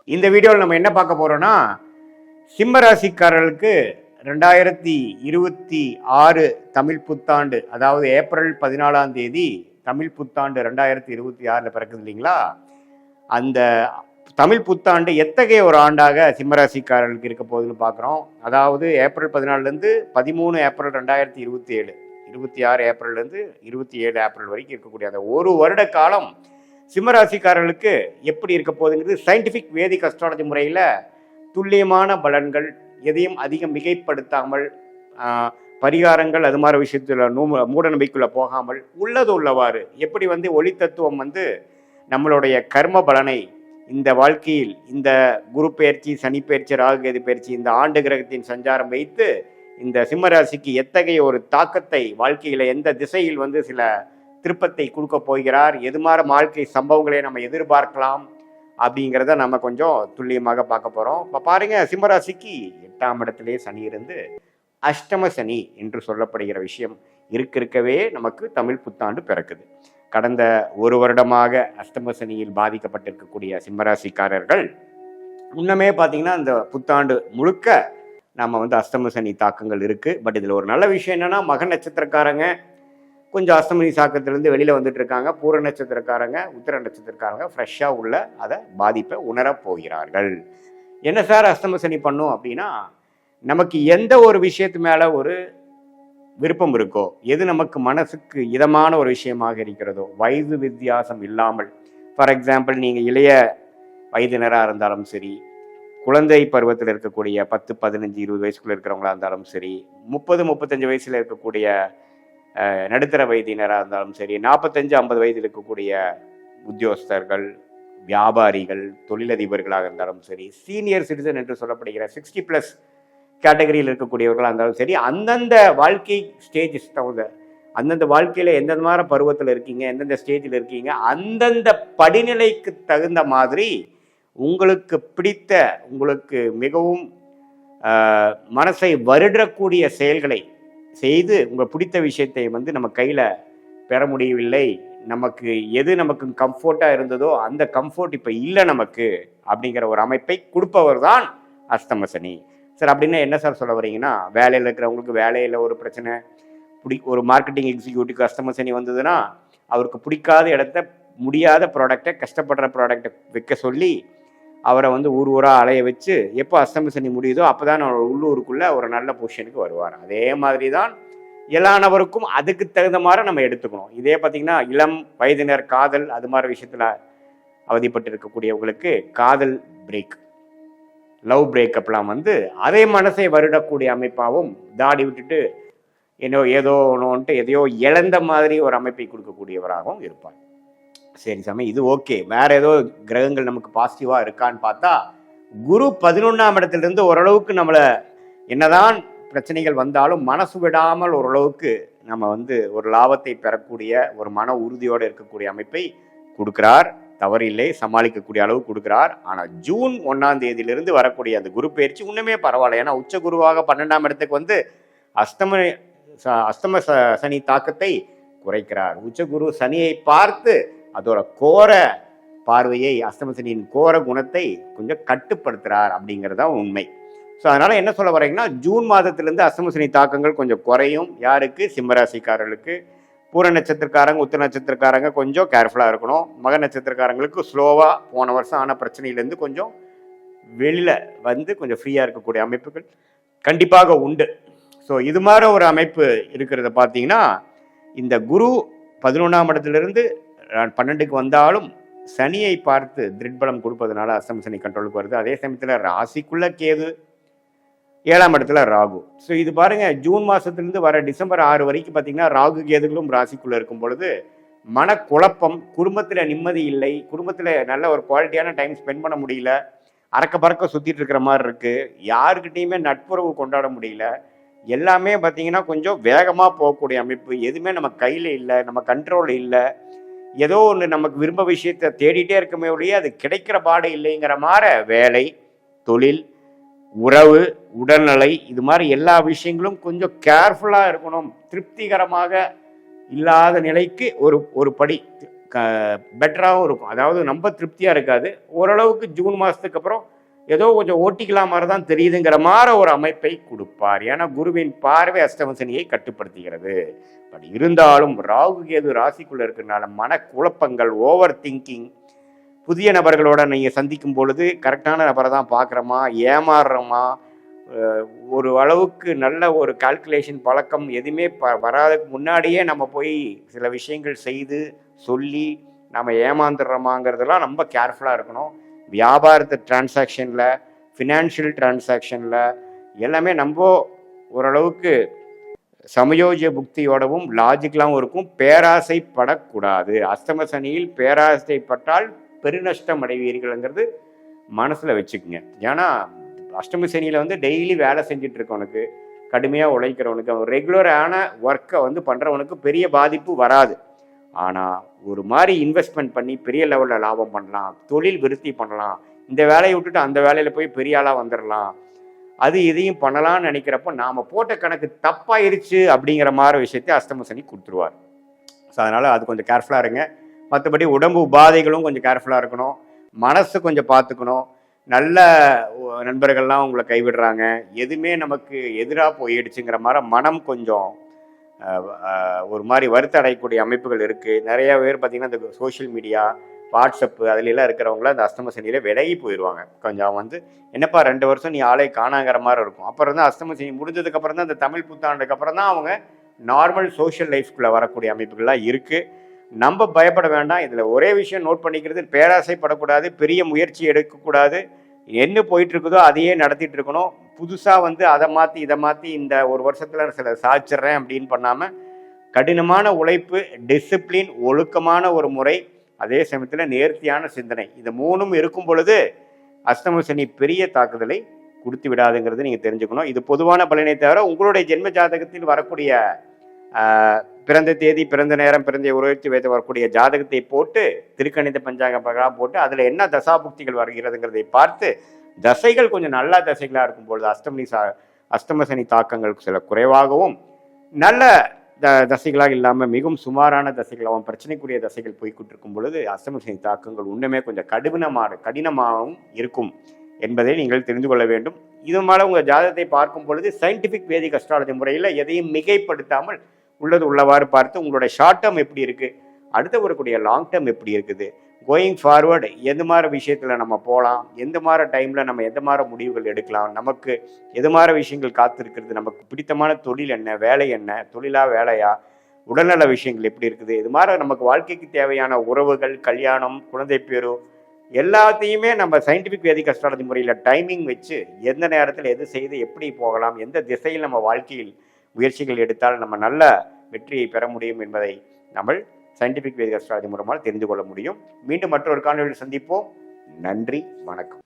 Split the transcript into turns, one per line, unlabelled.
இந்த வீடியோவில் நம்ம என்ன பார்க்க போறோம்னா, சிம்ம ராசிக்காரர்களுக்கு 2026 தமிழ் புத்தாண்டு, அதாவது ஏப்ரல் 14ஆம் தேதி தமிழ் புத்தாண்டு 2026 பிறக்குது இல்லைங்களா? அந்த தமிழ் புத்தாண்டு எத்தகைய ஒரு ஆண்டாக சிம்மராசிக்காரர்களுக்கு இருக்க போகுதுன்னு பார்க்குறோம். அதாவது ஏப்ரல் 14லேருந்து 13 ஏப்ரல் 2027, 26 ஏப்ரல்லேருந்து 27 ஏப்ரல் வரைக்கும் இருக்கக்கூடிய அந்த ஒரு வருட காலம் சிம்மராசிக்காரர்களுக்கு எப்படி இருக்க போகுதுங்கிறது சயின்டிஃபிக் வேதிக் அஸ்ட்ராலஜி முறையில் துல்லியமான பலன்கள், எதையும் அதிகம் மிகைப்படுத்தாமல், பரிகாரங்கள் அது மாதிரி விஷயத்தில் மூட நம்பிக்கைக்குள்ளே போகாமல் உள்ளது உள்ளவாறு எப்படி ஒளி தத்துவம் நம்மளுடைய கர்ம பலனை இந்த வாழ்க்கையில் இந்த குரு பயிற்சி, சனி பயிற்சி, ராகு கேது பயிற்சி, இந்த ஆண்டு கிரகத்தின் சஞ்சாரம் வைத்து இந்த சிம்மராசிக்கு எத்தகைய ஒரு தாக்கத்தை வாழ்க்கையில் எந்த திசையில் சில திருப்பத்தை கொடுக்க போகிறார், எது மாதிரி வாழ்க்கை சம்பவங்களை நம்ம எதிர்பார்க்கலாம் அப்படிங்கிறத நம்ம கொஞ்சம் துல்லியமாக பார்க்க போகிறோம். இப்போ பாருங்க, சிம்மராசிக்கு 8ஆம் இடத்திலே சனி இருந்து அஷ்டம சனி என்று சொல்லப்படுகிற விஷயம் இருக்கவே நமக்கு தமிழ் புத்தாண்டு பிறக்குது. கடந்த ஒரு வருடமாக அஷ்டம சனியில் பாதிக்கப்பட்டிருக்கக்கூடிய சிம்மராசிக்காரர்கள் முன்னமே பார்த்தீங்கன்னா இந்த புத்தாண்டு முழுக்க நம்ம அஷ்டம சனி தாக்கங்கள் இருக்குது. பட் இதில் ஒரு நல்ல விஷயம் என்னென்னா, மக நட்சத்திரக்காரங்க கொஞ்சம் அஷ்டமனி சாக்கத்திலேருந்து வெளியில் வந்துட்டு இருக்காங்க. பூர நட்சத்திரக்காரங்க, உத்திர நட்சத்திரக்காரங்க ஃப்ரெஷ்ஷாக உள்ள அதை பாதிப்பை உணரப் போகிறார்கள். என்ன சார் அஷ்டம சனி பண்ணும் அப்படின்னா, நமக்கு எந்த ஒரு விஷயத்து மேலே ஒரு விருப்பம் இருக்கோ, எது நமக்கு மனசுக்கு இதமான ஒரு விஷயமாக இருக்கிறதோ, வயது வித்தியாசம் இல்லாமல், ஃபார் எக்ஸாம்பிள் நீங்கள் இளைய வயதினராக இருந்தாலும் சரி, குழந்தை பருவத்தில் இருக்கக்கூடிய 10, 15, 20 வயசுக்குள்ள இருக்கிறவங்களா இருந்தாலும் சரி, 30, 35 வயசில் இருக்கக்கூடிய நடுத்தர வயதினராக இருந்தாலும் சரி, 45, 50 வயதில் இருக்கக்கூடிய உத்தியோகஸ்தர்கள், வியாபாரிகள், தொழிலதிபர்களாக இருந்தாலும் சரி, சீனியர் சிட்டிசன் என்று சொல்லப்படுகிற 60+ கேட்டகரியில் இருக்கக்கூடியவர்களாக இருந்தாலும் சரி, அந்தந்த வாழ்க்கை ஸ்டேஜஸ் தகுந்த, அந்தந்த வாழ்க்கையில் எந்தெந்த மாதிரி பருவத்தில் இருக்கீங்க, எந்தெந்த ஸ்டேஜில் இருக்கீங்க, அந்தந்த படிநிலைக்கு தகுந்த மாதிரி உங்களுக்கு பிடித்த, உங்களுக்கு மிகவும் மனசை வருடக்கூடிய செயல்களை செய்து உங்கள் பிடித்த விஷயத்தை நம்ம கையில் பெற முடியவில்லை, நமக்கு எது நமக்கு கம்ஃபர்ட்டாக இருந்ததோ அந்த கம்ஃபர்ட் இப்போ இல்லை நமக்கு அப்படிங்கிற ஒரு அமைப்பை கொடுப்பவர் தான் அஷ்டம சனி. சார் அப்படின்னா என்ன சார் சொல்ல வரீங்கன்னா, வேலையில் இருக்கிறவங்களுக்கு வேலையில் ஒரு பிரச்சனை, ஒரு மார்க்கெட்டிங் எக்ஸிக்யூட்டிவ் அஷ்டம சனி வந்ததுன்னா அவருக்கு பிடிக்காத இடத்த, முடியாத ப்ராடக்டை, கஷ்டப்படுற ப்ராடக்டை வைக்க சொல்லி அவரை ஊர் ஊராக அலைய வச்சு எப்போ அஷ்டம சனி முடியுதோ அப்போ தான் அவர் உள்ளூருக்குள்ளே ஒரு நல்ல பொசிஷனுக்கு வருவார். அதே மாதிரி தான் எல்லா நபருக்கும் அதுக்கு தகுந்த மாதிரி நம்ம எடுத்துக்கணும். இதே பார்த்திங்கன்னா இளம் வயதினர் காதல் அது மாதிரி விஷயத்தில் அவதிப்பட்டு இருக்கக்கூடியவங்களுக்கு காதல் பிரேக், லவ் பிரேக்கப்லாம் அதே மனசை வருடக்கூடிய அமைப்பாகவும், தாடி விட்டுட்டு ஏதோ ஒன்றுன்ட்டு எதையோ இழந்த மாதிரி ஒரு அமைப்பை கொடுக்கக்கூடியவராகவும் இருப்பார். சரி சாமி, இது ஓகே. வேற ஏதோ கிரகங்கள் நமக்கு பாசிட்டிவாக இருக்கான்னு பார்த்தா, குரு 11ஆம் இடத்துலேருந்து ஓரளவுக்கு நம்மளை என்னதான் பிரச்சனைகள் வந்தாலும் மனசு விடாமல் ஓரளவுக்கு நம்ம ஒரு லாபத்தை பெறக்கூடிய ஒரு மன உறுதியோடு இருக்கக்கூடிய அமைப்பை கொடுக்குறார். தவறில்லை, சமாளிக்கக்கூடிய அளவு கொடுக்குறார். ஆனால் ஜூன் 1ஆம் தேதியிலிருந்து வரக்கூடிய அந்த குரு பயிற்சி இன்னுமே பரவாயில்ல. ஏன்னா உச்ச குருவாக 12ஆம் இடத்துக்கு அஷ்டம சனி தாக்கத்தை குறைக்கிறார். உச்ச குரு சனியை பார்த்து அதோட கோர பார்வையை, அஷ்டம சனியின் கோர குணத்தை கொஞ்சம் கட்டுப்படுத்துகிறார் அப்படிங்கிறதான் உண்மை. ஸோ அதனால் என்ன சொல்ல வரீங்கன்னா, ஜூன் மாதத்திலேருந்து அஷ்டம சனி தாக்கங்கள் கொஞ்சம் குறையும். யாருக்கு? சிம்மராசிக்காரர்களுக்கு. பூர நட்சத்திரக்காரங்க, உத்திர நட்சத்திரக்காரங்க கொஞ்சம் கேர்ஃபுல்லாக இருக்கணும். மக நட்சத்திரக்காரங்களுக்கு ஸ்லோவாக போன வருஷம் ஆன பிரச்சனையிலேருந்து கொஞ்சம் வெளியில் கொஞ்சம் ஃப்ரீயாக இருக்கக்கூடிய அமைப்புகள் கண்டிப்பாக உண்டு. ஸோ இது மாதிரி ஒரு அமைப்பு இருக்கிறத பார்த்தீங்கன்னா, இந்த குரு 11ஆம் இடத்துலேருந்து 12க்கு வந்தாலும் சனியை பார்த்து திருட்பலம் கொடுப்பதனால அஷ்டம சனி கண்ட்ரோலுக்கு வருது. அதே சமயத்தில் ராசிக்குள்ள கேது, 7ஆம் இடத்துல ராகு. ஸோ இது பாருங்க, ஜூன் மாதத்துலேருந்து வர டிசம்பர் 6 வரைக்கும் பார்த்தீங்கன்னா ராகு கேதுகளும் ராசிக்குள்ளே இருக்கும் பொழுது மனக்குழப்பம், குடும்பத்தில் நிம்மதி இல்லை, குடும்பத்தில் நல்ல ஒரு குவாலிட்டியான டைம் ஸ்பெண்ட் பண்ண முடியல, அறக்க பறக்க சுற்றிட்டு இருக்கிற மாதிரி இருக்குது, யாருக்கிட்டையுமே நட்புறவு கொண்டாட முடியல, எல்லாமே பார்த்தீங்கன்னா கொஞ்சம் வேகமாக போகக்கூடிய அமைப்பு, எதுவுமே நம்ம கையில் இல்லை, நம்ம கண்ட்ரோல் இல்லை, ஏதோ ஒன்று நமக்கு விரும்ப விஷயத்தை தேடிட்டே இருக்கமே ஒழிய அது கிடைக்கிற பாடு இல்லைங்கிற மாதிரி வேலை, தொழில், உறவு, உடல்நிலை, இது மாதிரி எல்லா விஷயங்களும் கொஞ்சம் கேர்ஃபுல்லாக இருக்கணும். திருப்திகரமாக இல்லாத நிலைக்கு ஒரு படி பெட்டராகவும் இருக்கும். அதாவது ரொம்ப திருப்தியாக இருக்காது. ஓரளவுக்கு ஜூன் மாதத்துக்கு அப்புறம் ஏதோ கொஞ்சம் ஓட்டிக்கலாம் மாதிரி தான் தெரியுதுங்கிற மாதிரி ஒரு அமைப்பை கொடுப்பார். ஏன்னா குருவின் பார்வை அஷ்டம சனியை கட்டுப்படுத்துகிறது. பட் இருந்தாலும் ராகு கேது ராசிக்குள்ளே இருக்கிறனால மனக்குழப்பங்கள், ஓவர் திங்கிங், புதிய நபர்களோட நீங்கள் சந்திக்கும் பொழுது கரெக்டான நபரை தான் பார்க்குறோமா, ஏமாறுறோமா, ஒரு அளவுக்கு நல்ல ஒரு கால்குலேஷன் பழக்கம் எதுவுமே வராதுக்கு முன்னாடியே நம்ம போய் சில விஷயங்கள் செய்து சொல்லி நம்ம ஏமாந்துடுறோமாங்கிறதெல்லாம் ரொம்ப கேர்ஃபுல்லாக இருக்கணும். வியாபாரத்து டிரான்சாக்ஷனில், ஃபினான்ஷியல் டிரான்சாக்ஷனில் எல்லாமே நம்ம ஓரளவுக்கு சமயோஜிய புக்தியோடவும் லாஜிக்கலாகவும் இருக்கும். பேராசைப்படக்கூடாது. அஷ்டம சனியில் பேராசைப்பட்டால் பெருநஷ்டம் அடைவீர்கள்ங்கிறது மனசில் வச்சுக்குங்க. ஏன்னா அஷ்டம சனியில் வந்து டெய்லி வேலை செஞ்சுட்டு இருக்கவனுக்கு, கடுமையாக உழைக்கிறவனுக்கு, அவன் ரெகுலரான ஒர்க்கை வந்து பண்ணுறவனுக்கு பெரிய பாதிப்பு வராது. ஆனால் ஒரு மாதிரி இன்வெஸ்ட்மெண்ட் பண்ணி பெரிய லெவலில் லாபம் பண்ணலாம், தொழில் விருத்தி பண்ணலாம், இந்த வேலையை விட்டுட்டு அந்த வேலையில் போய் பெரிய ஆளாக வந்துடலாம், அது இதையும் பண்ணலாம்னு நினைக்கிறப்ப நாம் போட்ட கணக்கு தப்பாயிருச்சு அப்படிங்கிற மாதிரி விஷயத்தை அஷ்டம சனி கொடுத்துருவார். ஸோ அதனால் அது கொஞ்சம் கேர்ஃபுல்லாக இருங்க. மற்றபடி உடம்பு உபாதைகளும் கொஞ்சம் கேர்ஃபுல்லாக இருக்கணும். மனசு கொஞ்சம் பார்த்துக்கணும். நல்ல நண்பர்கள்லாம் உங்களை கைவிடுறாங்க, எதுவுமே நமக்கு எதிராக போயிடுச்சுங்கிற மாதிரி மனம் கொஞ்சம் ஒரு மாதிரி வருத்த அடையக்கூடிய அமைப்புகள் இருக்குது. நிறைய பேர் பார்த்திங்கன்னா இந்த சோஷியல் மீடியா, வாட்ஸ்அப்பு அதிலெல்லாம் இருக்கிறவங்கள அந்த அஷ்டம சனியில் விலகி போயிடுவாங்க. கொஞ்சம் வந்து என்னப்பா 2 வருஷம் நீ ஆளே காணாங்கிற மாதிரி இருக்கும். அப்புறம் தான் அஷ்டம சனி முடிஞ்சதுக்கப்புறம் தான் இந்த தமிழ் புத்தாண்டுக்கு அப்புறம் தான் அவங்க நார்மல் சோஷியல் லைஃப்குள்ளே வரக்கூடிய அமைப்புகள்லாம் இருக்குது. நம்ம பயப்பட வேண்டாம். இதில் ஒரே விஷயம் நோட் பண்ணிக்கிறது, பேராசைப்படக்கூடாது, பெரிய முயற்சி எடுக்கக்கூடாது. என்ன போயிட்டு இருக்குதோ அதையே நடத்திட்டு இருக்கணும். புதுசாக வந்து அதை மாற்றி இதை மாற்றி இந்த ஒரு வருஷத்தில் சில சாதிச்சிட்றேன் அப்படின்னு பண்ணாமல் கடினமான உழைப்பு, டிசிப்ளின், ஒழுக்கமான ஒரு முறை, அதே சமயத்தில் நேர்த்தியான சிந்தனை, இந்த 3ம் இருக்கும் பொழுது அஷ்டம சனி பெரிய தாக்குதலை கொடுத்து விடாதுங்கிறது நீங்கள் தெரிஞ்சுக்கணும். இது பொதுவான பலனை தவிர உங்களுடைய ஜென்ம ஜாதகத்தில் வரக்கூடிய பிறந்த தேதி, பிறந்த நேரம், பிறந்த உருவத்தி வைத்து வரக்கூடிய ஜாதகத்தை போட்டு திருக்கணித பஞ்சாங்க பிரகாரம் போட்டு அதில் என்ன தசாபுக்திகள் வருகிறதுங்கிறதை பார்த்து, தசைகள் கொஞ்சம் நல்ல தசைகளாக இருக்கும்பொழுது அஷ்டம சனி தாக்கங்கள் சில குறைவாகவும், நல்ல தசைகளாக இல்லாமல் மிகவும் சுமாரான தசைகளாகவும் பிரச்சனைக்குரிய தசைகள் போய்கிட்டு இருக்கும் பொழுது அஷ்டம சனி தாக்கங்கள் உண்மையுமே கொஞ்சம் கடினமாகவும் இருக்கும் என்பதை நீங்கள் தெரிந்து கொள்ள வேண்டும். இது மேலே உங்கள் ஜாதகத்தை பார்க்கும் பொழுது சயின்டிஃபிக் வேதிக் அஸ்ட்ராலஜி முறையில் எதையும் மிகைப்படுத்தாமல் உள்ளது உள்ளவாறு பார்த்து உங்களுடைய ஷார்ட் டேர்ம் எப்படி இருக்குது, அடுத்த வரக்கூடிய லாங் டேர்ம் எப்படி இருக்குது, கோயிங் ஃபார்வர்டு எந்த மாதிரி விஷயத்தில் நம்ம போகலாம், எந்த மாதிரி டைமில் நம்ம எந்த மாதிரி முடிவுகள் எடுக்கலாம், நமக்கு எது மாதிரி விஷயங்கள் காத்திருக்கிறது, நமக்கு பிடித்தமான தொழில் என்ன, வேலை என்ன, தொழிலா வேலையா, உடல்நல விஷயங்கள் எப்படி இருக்குது, இது மாதிரி நமக்கு வாழ்க்கைக்கு தேவையான உறவுகள், கல்யாணம், குழந்தை பேரு எல்லாத்தையுமே நம்ம சயின்டிஃபிக் வேதிக் அஸ்ட்ராலஜி முறையில் டைமிங் வச்சு எந்த நேரத்தில் எது செய்து எப்படி போகலாம், எந்த திசையில் நம்ம வாழ்க்கையில் முயற்சிகள் எடுத்தால் நம்ம நல்ல வெற்றியை பெற முடியும் என்பதை நம்ம சயின்டிஃபிக் வேதிக் அஸ்ட்ராலஜி மூலமாக தெரிந்து கொள்ள முடியும். மீண்டும் மற்றொரு காணொலியில் சந்திப்போம். நன்றி, வணக்கம்.